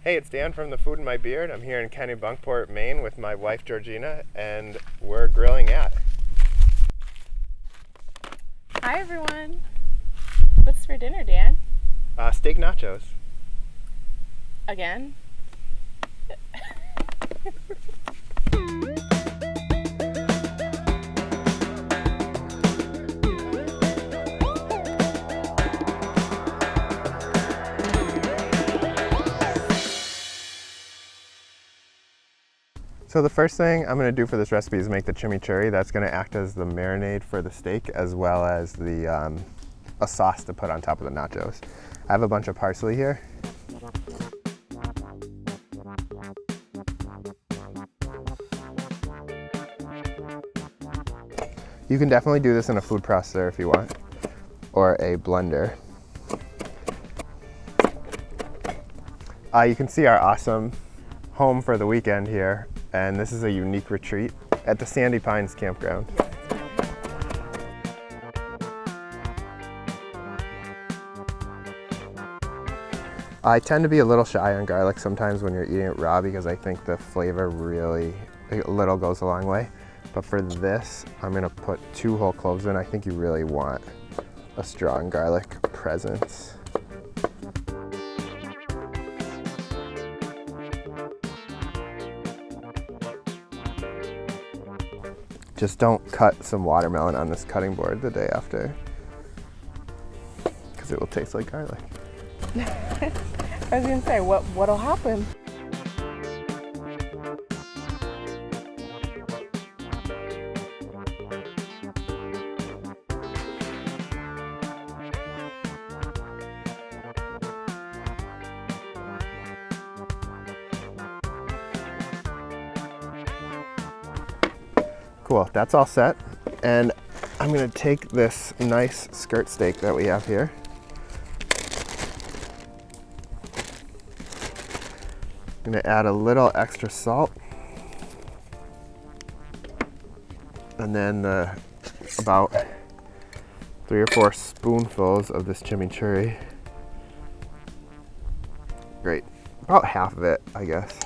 Hey, it's Dan from The Food in My Beard. I'm here in Kennebunkport, Maine with my wife Georgina, and we're grilling at Hi everyone. What's for dinner, Dan? steak nachos. Again? So the first thing I'm going to do for this recipe is make the chimichurri. That's going to act as the marinade for the steak, as well as a sauce to put on top of the nachos. I have a bunch of parsley here. You can definitely do this in a food processor if you want, or a blender. You can see our awesome home for the weekend here, and this is a unique retreat at the Sandy Pines campground. I tend to be a little shy on garlic sometimes when you're eating it raw because I think the flavor really, a little goes a long way. But for this, I'm gonna put 2 whole cloves in. I think you really want a strong garlic presence. Just don't cut some watermelon on this cutting board the day after, because it will taste like garlic. I was gonna say, what'll happen? Cool, that's all set. And I'm gonna take this nice skirt steak that we have here. I'm gonna add a little extra salt. And then about 3 or 4 spoonfuls of this chimichurri. Great, about half of it, I guess.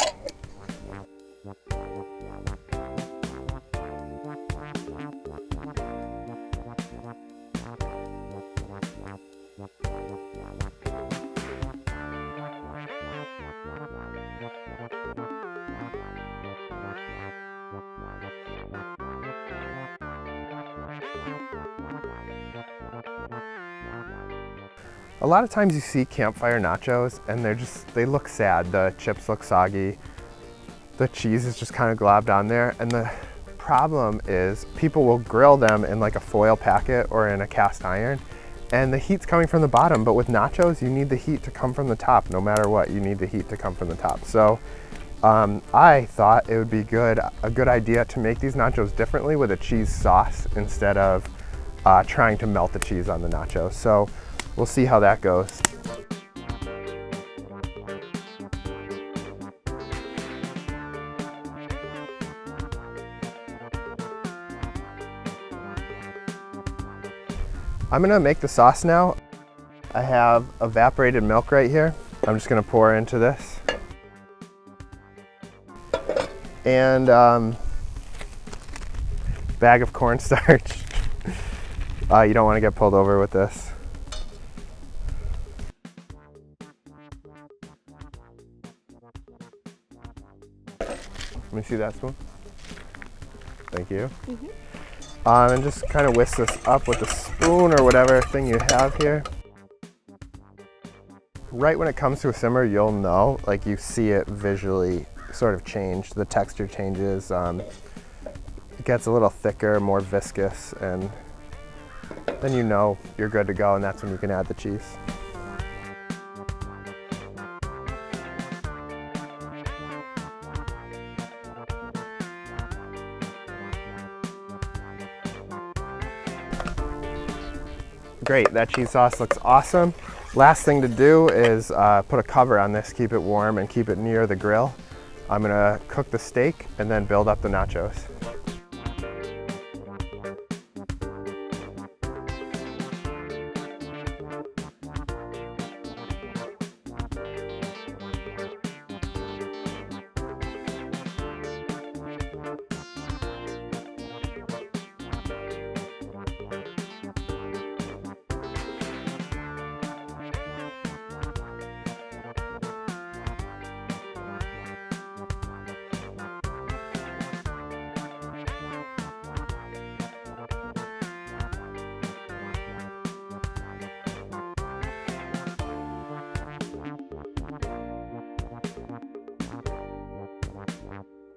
A lot of times you see campfire nachos and they look sad. The chips look soggy. The cheese is just kind of globbed on there. And the problem is people will grill them in like a foil packet or in a cast iron, and the heat's coming from the bottom. But with nachos, you need the heat to come from the top. No matter what, you need the heat to come from the top. So I thought it would be a good idea to make these nachos differently with a cheese sauce instead of trying to melt the cheese on the nachos. So we'll see how that goes. I'm gonna make the sauce now. I have evaporated milk right here. I'm just gonna pour into this. And bag of cornstarch. You don't wanna get pulled over with this. Let me see that spoon. Thank you. And just kind of whisk this up with a spoon or whatever thing you have here. Right when it comes to a simmer, you'll know, like you see it visually sort of change. The texture changes. It gets a little thicker, more viscous, and then you know you're good to go, and that's when you can add the cheese. Great, that cheese sauce looks awesome. Last thing to do is put a cover on this, keep it warm and keep it near the grill. I'm gonna cook the steak and then build up the nachos.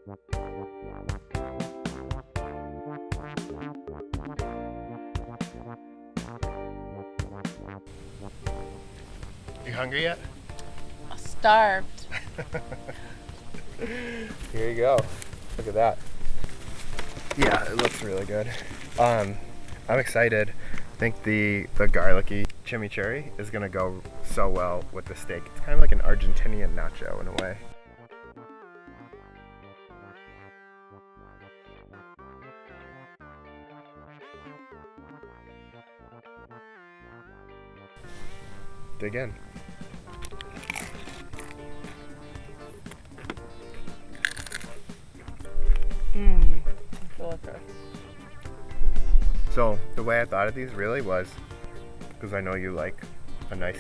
You hungry yet? Starved. Here you go. Look at that. Yeah, it looks really good. I'm excited. I think the garlicky chimichurri is gonna go so well with the steak. It's kind of like an Argentinian nacho in a way. Dig in. Delicious. So the way I thought of these really was, because I know you like a nice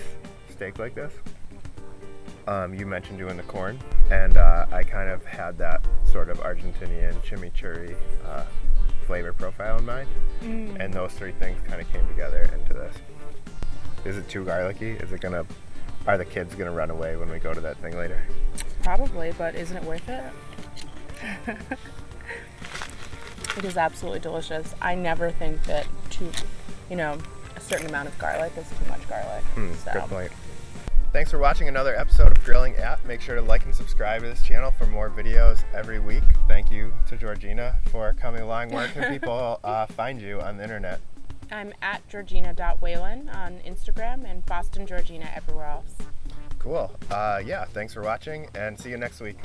steak like this, you mentioned doing the corn, and I kind of had that sort of Argentinian chimichurri flavor profile in mind, and those three things kind of came together into this. Is it too garlicky? Are the kids gonna run away when we go to that thing later? Probably, but isn't it worth it? It is absolutely delicious. I never think that a certain amount of garlic is too much garlic. Good point. Thanks for watching another episode of Grilling At. Make sure to like and subscribe to this channel for more videos every week. Thank you to Georgina for coming along. Where can people find you on the internet? I'm at georgina.whalen on Instagram and Boston Georgina everywhere else. Cool. Yeah, thanks for watching and see you next week.